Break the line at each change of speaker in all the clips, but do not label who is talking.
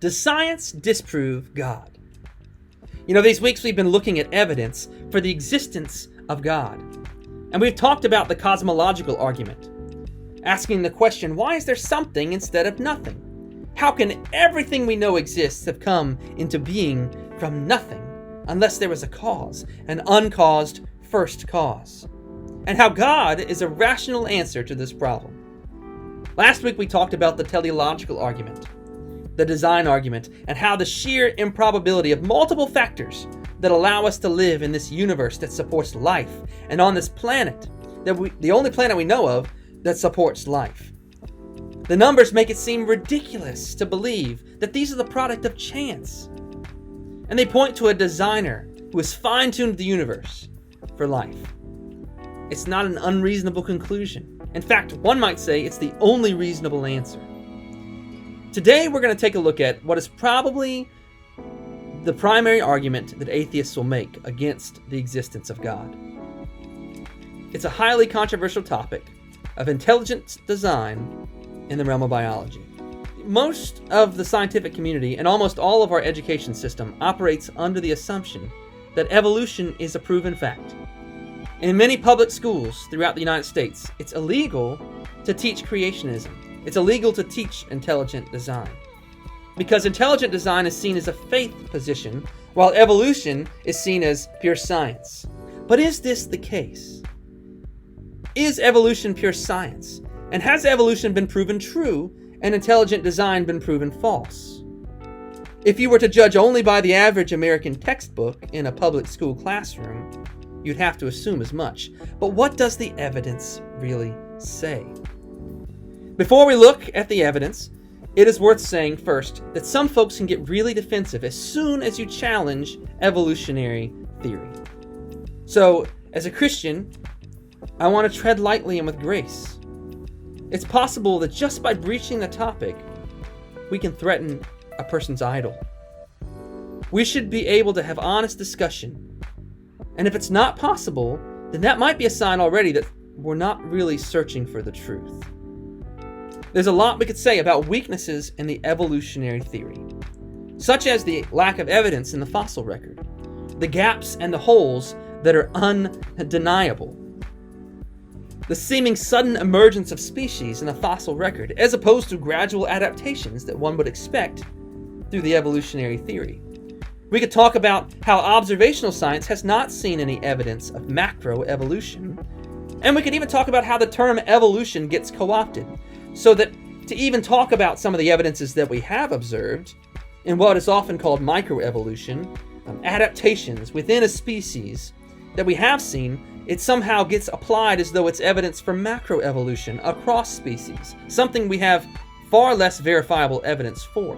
Does science disprove God? These weeks we've been looking at evidence for the existence of God. And we've talked about the cosmological argument, asking the question, why is there something instead of nothing? How can everything we know exists have come into being from nothing unless there was a cause, an uncaused first cause? And how God is a rational answer to this problem. Last week we talked about the teleological argument, the design argument, and how the sheer improbability of multiple factors that allow us to live in this universe that supports life, and on this planet, the only planet we know of that supports life. The numbers make it seem ridiculous to believe that these are the product of chance. And they point to a designer who has fine-tuned the universe for life. It's not an unreasonable conclusion. In fact, one might say it's the only reasonable answer. Today we're going to take a look at what is probably the primary argument that atheists will make against the existence of God. It's a highly controversial topic of intelligent design in the realm of biology. Most of the scientific community and almost all of our education system operates under the assumption that evolution is a proven fact. In many public schools throughout the United States, it's illegal to teach creationism. It's illegal to teach intelligent design. Because intelligent design is seen as a faith position, while evolution is seen as pure science. But is this the case? Is evolution pure science? And has evolution been proven true and intelligent design been proven false? If you were to judge only by the average American textbook in a public school classroom, you'd have to assume as much. But what does the evidence really say? Before we look at the evidence, it is worth saying first that some folks can get really defensive as soon as you challenge evolutionary theory. So, as a Christian, I want to tread lightly and with grace. It's possible that just by breaching the topic, we can threaten a person's idol. We should be able to have honest discussion. And if it's not possible, then that might be a sign already that we're not really searching for the truth. There's a lot we could say about weaknesses in the evolutionary theory, such as the lack of evidence in the fossil record, the gaps and the holes that are undeniable, the seeming sudden emergence of species in the fossil record, as opposed to gradual adaptations that one would expect through the evolutionary theory. We could talk about how observational science has not seen any evidence of macroevolution, and we could even talk about how the term evolution gets co-opted, so that to even talk about some of the evidences that we have observed in what is often called microevolution, adaptations within a species that we have seen, it somehow gets applied as though it's evidence for macroevolution across species, something we have far less verifiable evidence for.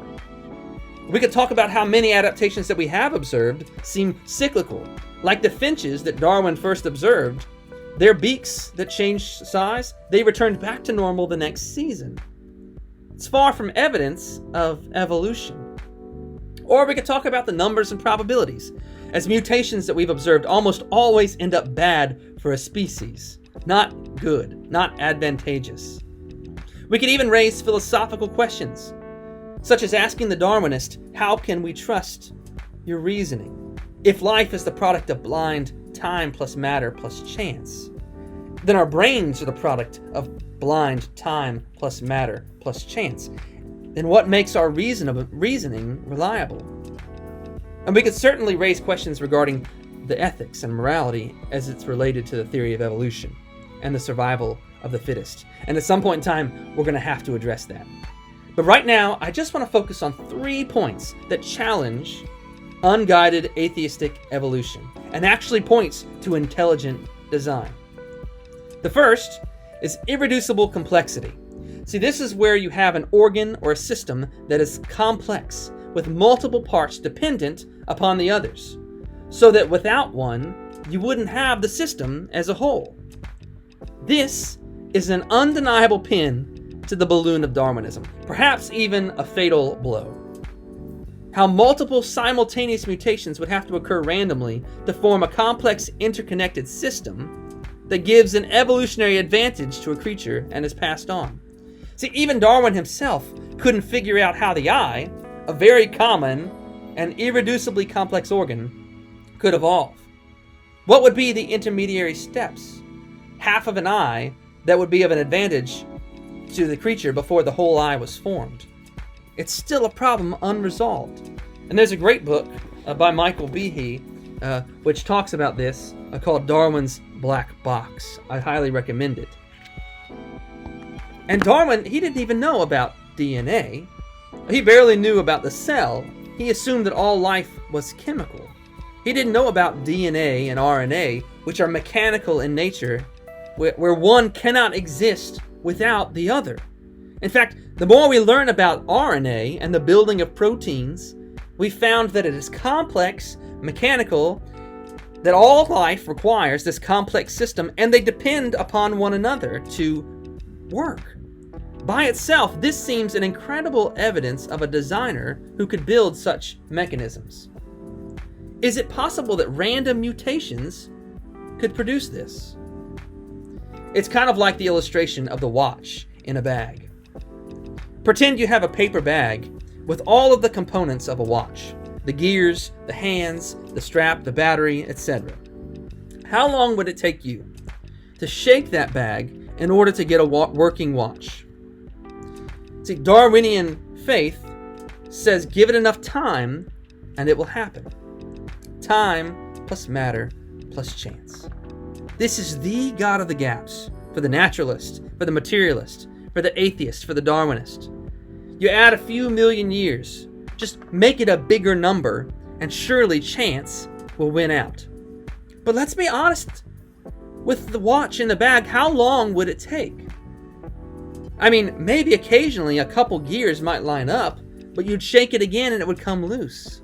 We could talk about how many adaptations that we have observed seem cyclical, like the finches that Darwin first observed. Their beaks that changed size, they returned back to normal the next season. It's far from evidence of evolution. Or we could talk about the numbers and probabilities, as mutations that we've observed almost always end up bad for a species. Not good, not advantageous. We could even raise philosophical questions, such as asking the Darwinist, how can we trust your reasoning? If life is the product of blind time plus matter plus chance, then our brains are the product of blind time plus matter plus chance. Then what makes our reasoning reliable? And we could certainly raise questions regarding the ethics and morality as it's related to the theory of evolution and the survival of the fittest. And at some point in time, we're going to have to address that. But right now, I just want to focus on 3 points that challenge unguided atheistic evolution and actually points to intelligent design. The first is irreducible complexity. See, this is where you have an organ or a system that is complex with multiple parts dependent upon the others, so that without one, you wouldn't have the system as a whole. This is an undeniable pin to the balloon of Darwinism, perhaps even a fatal blow. How multiple simultaneous mutations would have to occur randomly to form a complex interconnected system that gives an evolutionary advantage to a creature and is passed on. See, even Darwin himself couldn't figure out how the eye, a very common and irreducibly complex organ could evolve? What would be the intermediary steps? Half of an eye that would be of an advantage to the creature before the whole eye was formed. It's still a problem unresolved. And there's a great book by Michael Behe which talks about this called Darwin's Black Box. I highly recommend it. And Darwin, he didn't even know about DNA. He barely knew about the cell. He assumed that all life was chemical. He didn't know about DNA and RNA, which are mechanical in nature, where one cannot exist without the other. In fact, the more we learn about RNA and the building of proteins, we found that it is complex, mechanical, that all life requires this complex system, and they depend upon one another to work. By itself, this seems an incredible evidence of a designer who could build such mechanisms. Is it possible that random mutations could produce this? It's kind of like the illustration of the watch in a bag. Pretend you have a paper bag with all of the components of a watch: the gears, the hands, the strap, the battery, etc. How long would it take you to shake that bag in order to get a working watch? See, Darwinian faith says give it enough time and it will happen. Time plus matter plus chance. This is the God of the gaps for the naturalist, for the materialist, for the atheist, for the Darwinist. You add a few million years, just make it a bigger number, and surely chance will win out. But let's be honest, with the watch in the bag, how long would it take? I mean, maybe occasionally a couple gears might line up, but you'd shake it again and it would come loose.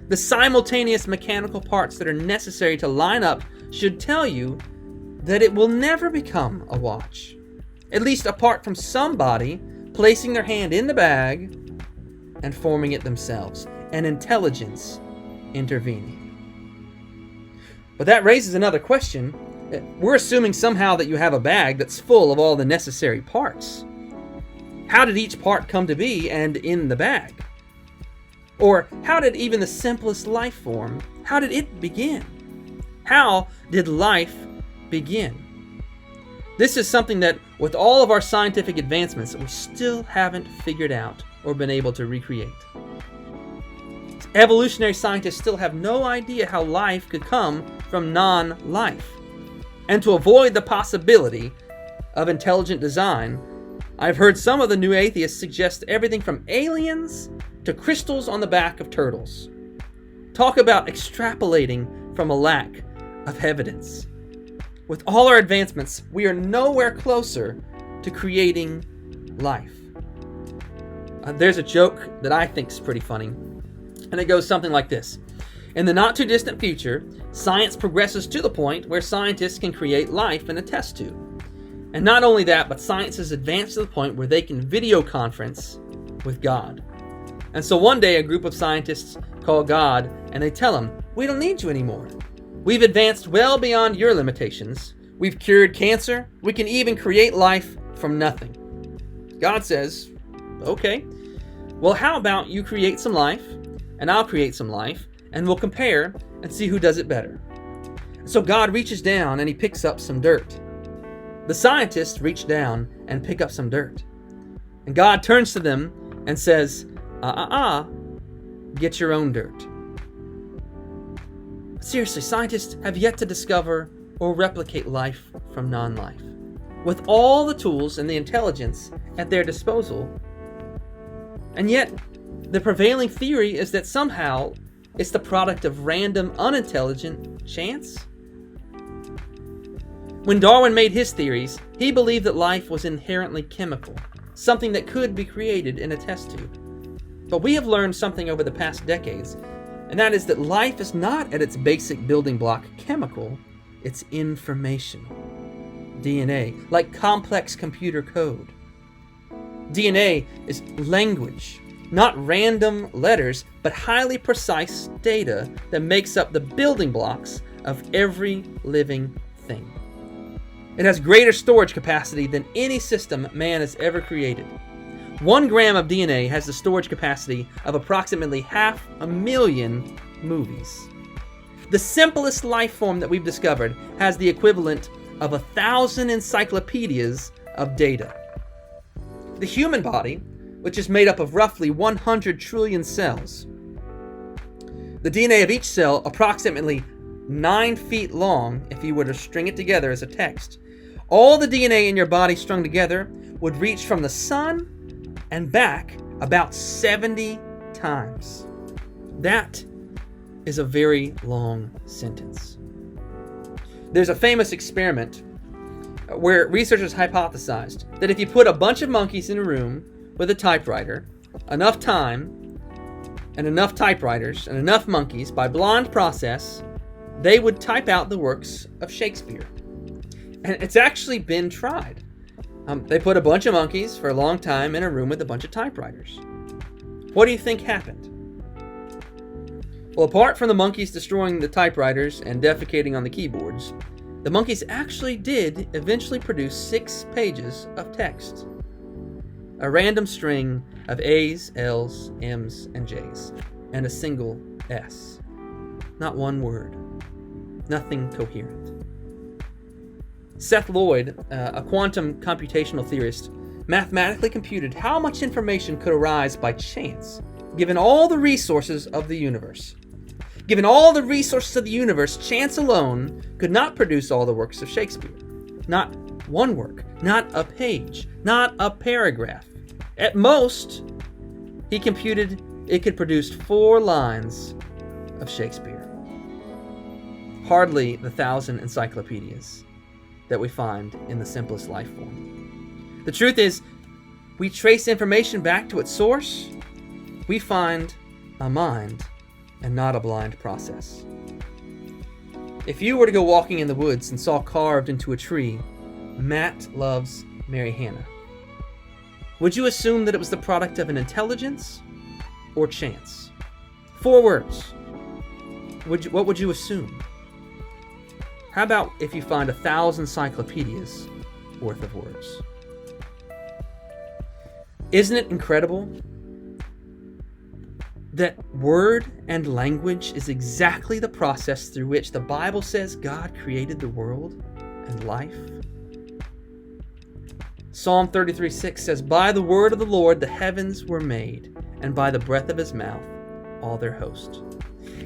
The simultaneous mechanical parts that are necessary to line up should tell you that it will never become a watch, at least apart from somebody placing their hand in the bag and forming it themselves, and intelligence intervening. But that raises another question. We're assuming somehow that you have a bag that's full of all the necessary parts. How did each part come to be and in the bag? Or how did even the simplest life form, how did it begin? How did life begin? This is something that, with all of our scientific advancements, we still haven't figured out or been able to recreate. Evolutionary scientists still have no idea how life could come from non-life. And to avoid the possibility of intelligent design, I've heard some of the new atheists suggest everything from aliens to crystals on the back of turtles. Talk about extrapolating from a lack of evidence. With all our advancements, we are nowhere closer to creating life. There's a joke that I think is pretty funny, and it goes something like this. In the not too distant future, science progresses to the point where scientists can create life in a test tube. And not only that, but science has advanced to the point where they can video conference with God. And so one day a group of scientists call God and they tell him, "We don't need you anymore. We've advanced well beyond your limitations. We've cured cancer. We can even create life from nothing." God says, "Okay, well, how about you create some life and I'll create some life and we'll compare and see who does it better." So God reaches down and he picks up some dirt. The scientists reach down and pick up some dirt. And God turns to them and says, get your own dirt. Seriously, scientists have yet to discover or replicate life from non-life. With all the tools and the intelligence at their disposal, and yet the prevailing theory is that somehow it's the product of random, unintelligent chance. When Darwin made his theories, he believed that life was inherently chemical, something that could be created in a test tube. But we have learned something over the past decades, and that is that life is not at its basic building block chemical, it's informational. DNA, like complex computer code. DNA is language, not random letters, but highly precise data that makes up the building blocks of every living thing. It has greater storage capacity than any system man has ever created. 1 gram of DNA has the storage capacity of approximately 500,000 movies. The simplest life form that we've discovered has the equivalent of 1,000 encyclopedias of data. The human body, which is made up of roughly 100 trillion cells, the DNA of each cell approximately 9 feet long if you were to string it together as a text. All the DNA in your body strung together would reach from the sun and back about 70 times. That is a very long sentence. There's a famous experiment where researchers hypothesized that if you put a bunch of monkeys in a room with a typewriter, enough time, and enough typewriters, and enough monkeys, by blind process, they would type out the works of Shakespeare. And it's actually been tried. They put a bunch of monkeys for a long time in a room with a bunch of typewriters. What do you think happened? Well, apart from the monkeys destroying the typewriters and defecating on the keyboards, the monkeys actually did eventually produce 6 pages of text. A random string of A's, L's, M's, and J's, and a single S. Not one word. Nothing coherent. Seth Lloyd, a quantum computational theorist, mathematically computed how much information could arise by chance, given all the resources of the universe. Given all the resources of the universe, chance alone could not produce all the works of Shakespeare. Not one work, not a page, not a paragraph. At most, he computed it could produce 4 lines of Shakespeare. Hardly the 1,000 encyclopedias that we find in the simplest life form. The truth is, we trace information back to its source, we find a mind and not a blind process. If you were to go walking in the woods and saw carved into a tree, Matt loves Mary Hannah, would you assume that it was the product of an intelligence or chance? 4 words. What would you assume? How about if you find 1,000 encyclopedias worth of words? Isn't it incredible that word and language is exactly the process through which the Bible says God created the world and life? Psalm 33:6 says, "By the word of the Lord the heavens were made, and by the breath of his mouth all their host."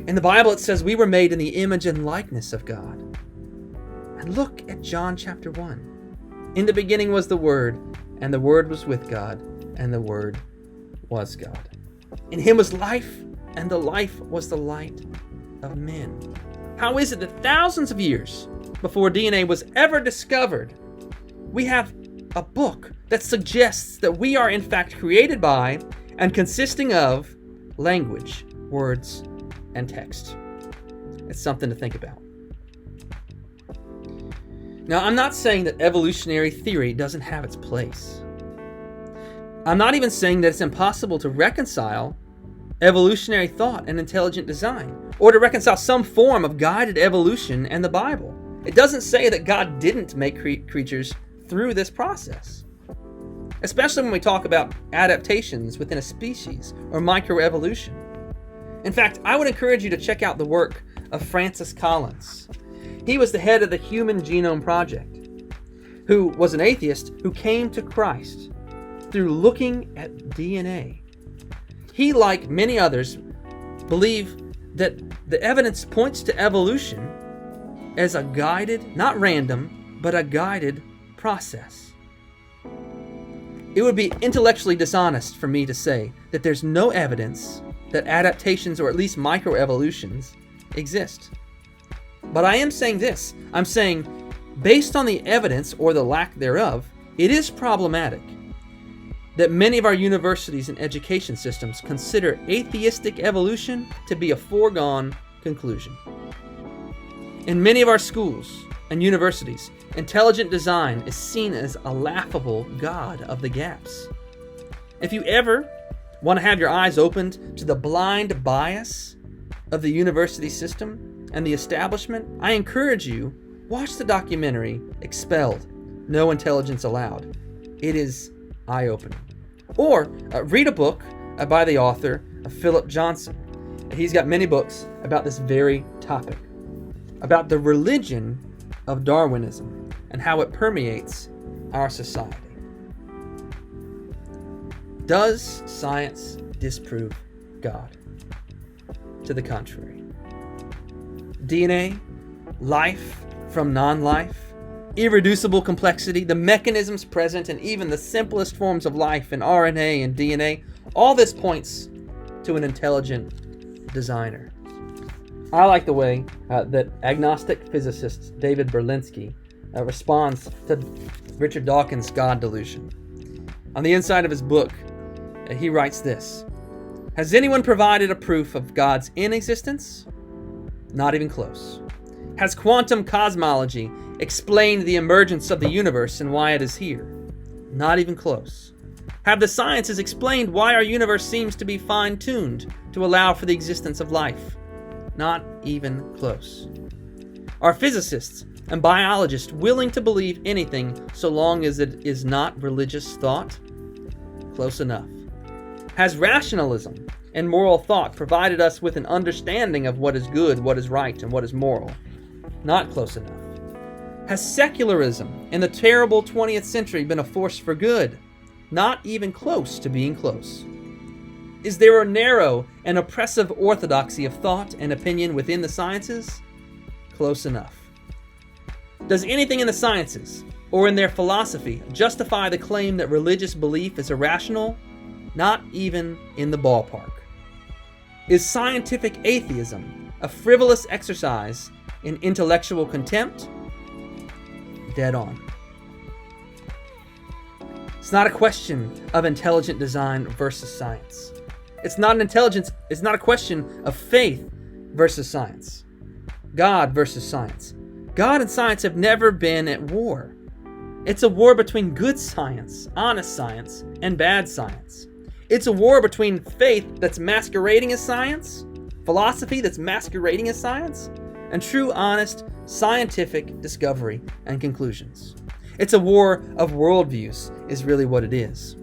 In the Bible it says we were made in the image and likeness of God. And look at John chapter 1. In the beginning was the Word, and the Word was with God, and the Word was God. In him was life, and the life was the light of men. How is it that thousands of years before DNA was ever discovered, we have a book that suggests that we are in fact created by and consisting of language, words, and text? It's something to think about. Now, I'm not saying that evolutionary theory doesn't have its place. I'm not even saying that it's impossible to reconcile evolutionary thought and intelligent design, or to reconcile some form of guided evolution and the Bible. It doesn't say that God didn't make creatures through this process, especially when we talk about adaptations within a species or microevolution. In fact, I would encourage you to check out the work of Francis Collins. He was the head of the Human Genome Project, who was an atheist who came to Christ through looking at DNA. He, like many others, believe that the evidence points to evolution as a guided, not random, but a guided process. It would be intellectually dishonest for me to say that there's no evidence that adaptations, or at least microevolutions, exist. But I am saying this. I'm saying, based on the evidence, or the lack thereof, it is problematic that many of our universities and education systems consider atheistic evolution to be a foregone conclusion. In many of our schools and universities, intelligent design is seen as a laughable god of the gaps. If you ever want to have your eyes opened to the blind bias of the university system and the establishment, I encourage you, watch the documentary Expelled, No Intelligence Allowed. It is eye-opening. Or read a book by the author Philip Johnson. He's got many books about this very topic, about the religion of Darwinism and how it permeates our society. Does science disprove God? To the contrary. DNA, life from non-life, irreducible complexity, the mechanisms present in even the simplest forms of life in RNA and DNA, all this points to an intelligent designer. I like the way that agnostic physicist David Berlinski responds to Richard Dawkins' God delusion. On the inside of his book, he writes this: "Has anyone provided a proof of God's inexistence? Not even close. Has quantum cosmology explained the emergence of the universe and why it is here? Not even close. Have the sciences explained why our universe seems to be fine-tuned to allow for the existence of life? Not even close. Are physicists and biologists willing to believe anything so long as it is not religious thought? Close enough. Has rationalism and moral thought provided us with an understanding of what is good, what is right, and what is moral? Not close enough. Has secularism in the terrible 20th century been a force for good? Not even close to being close. Is there a narrow and oppressive orthodoxy of thought and opinion within the sciences? Close enough. Does anything in the sciences or in their philosophy justify the claim that religious belief is irrational? Not even in the ballpark. Is scientific atheism a frivolous exercise in intellectual contempt? Dead on. It's not a question of intelligent design versus science. It's not a question of faith versus science. God versus science. God and science have never been at war. It's a war between good science, honest science, and bad science. It's a war between faith that's masquerading as science, philosophy that's masquerading as science, and true, honest, scientific discovery and conclusions. It's a war of worldviews, is really what it is.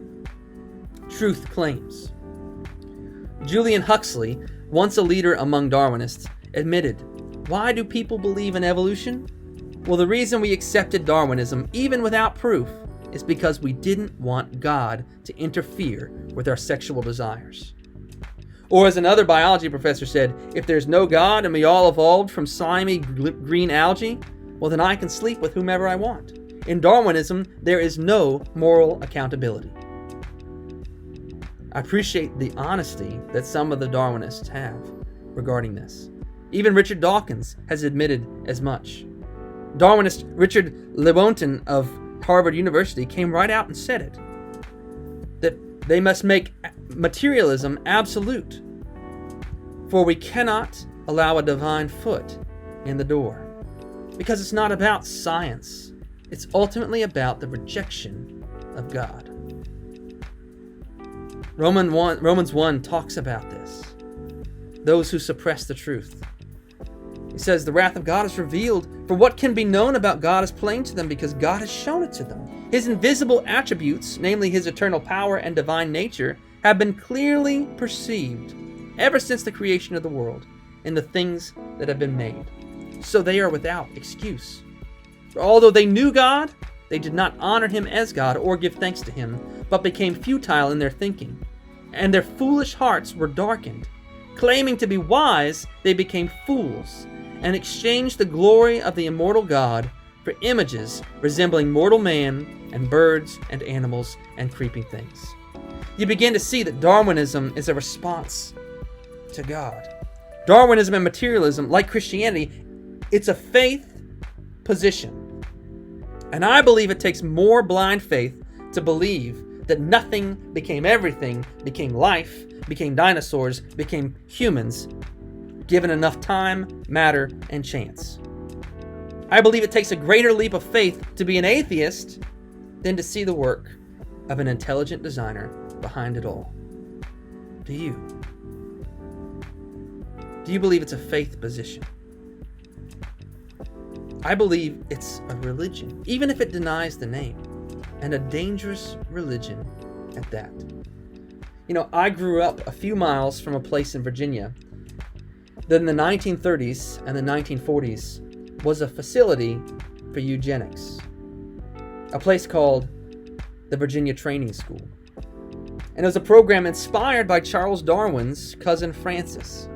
Truth claims. Julian Huxley, once a leader among Darwinists, admitted, "Why do people believe in evolution? Well, the reason we accepted Darwinism, even without proof, is because we didn't want God to interfere with our sexual desires." Or as another biology professor said, "If there's no God and we all evolved from slimy green algae, well then I can sleep with whomever I want. In Darwinism, there is no moral accountability." I appreciate the honesty that some of the Darwinists have regarding this. Even Richard Dawkins has admitted as much. Darwinist Richard Lewontin of Harvard University came right out and said it, that they must make materialism absolute, for we cannot allow a divine foot in the door, because it's not about science. It's ultimately about the rejection of God. Romans 1 talks about this. Those who suppress the truth. He says, "The wrath of God is revealed, for what can be known about God is plain to them, because God has shown it to them. His invisible attributes, namely his eternal power and divine nature, have been clearly perceived ever since the creation of the world in the things that have been made. So they are without excuse. For although they knew God, they did not honor him as God or give thanks to him, but became futile in their thinking, and their foolish hearts were darkened. Claiming to be wise, they became fools, and exchanged the glory of the immortal God for images resembling mortal man and birds and animals and creeping things." You begin to see that Darwinism is a response to God. Darwinism and materialism, like Christianity, it's a faith position. And I believe it takes more blind faith to believe that nothing became everything, became life, became dinosaurs, became humans, given enough time, matter, and chance. I believe it takes a greater leap of faith to be an atheist than to see the work of an intelligent designer behind it all. Do you? Do you believe it's a faith position? I believe it's a religion, even if it denies the name, and a dangerous religion at that. I grew up a few miles from a place in Virginia that in the 1930s and the 1940s was a facility for eugenics. A place called the Virginia Training School. And it was a program inspired by Charles Darwin's cousin Francis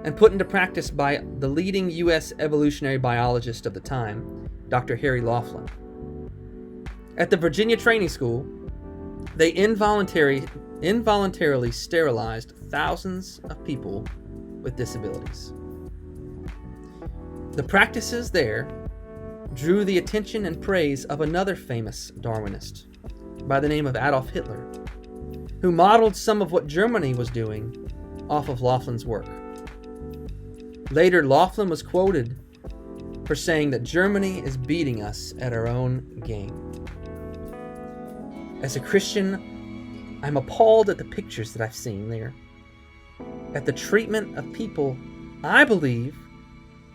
and put into practice by the leading U.S. evolutionary biologist of the time, Dr. Harry Laughlin. At the Virginia Training School, they involuntarily sterilized thousands of people with disabilities. The practices there drew the attention and praise of another famous Darwinist by the name of Adolf Hitler, who modeled some of what Germany was doing off of Laughlin's work. Later, Laughlin was quoted for saying that Germany is beating us at our own game. As a Christian, I'm appalled at the pictures that I've seen there, at the treatment of people I believe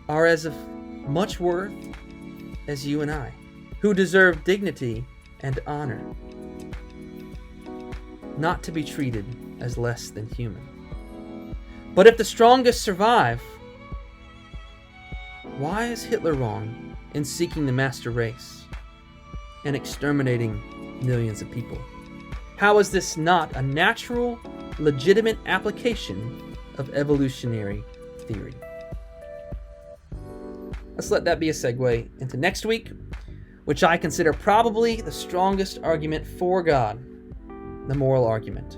are as of much worth as you and I, who deserve dignity and honor, not to be treated as less than human. But if the strongest survive, why is Hitler wrong in seeking the master race and exterminating millions of people? How is this not a natural, legitimate application of evolutionary theory? Let's let that be a segue into next week, which I consider probably the strongest argument for God, the moral argument.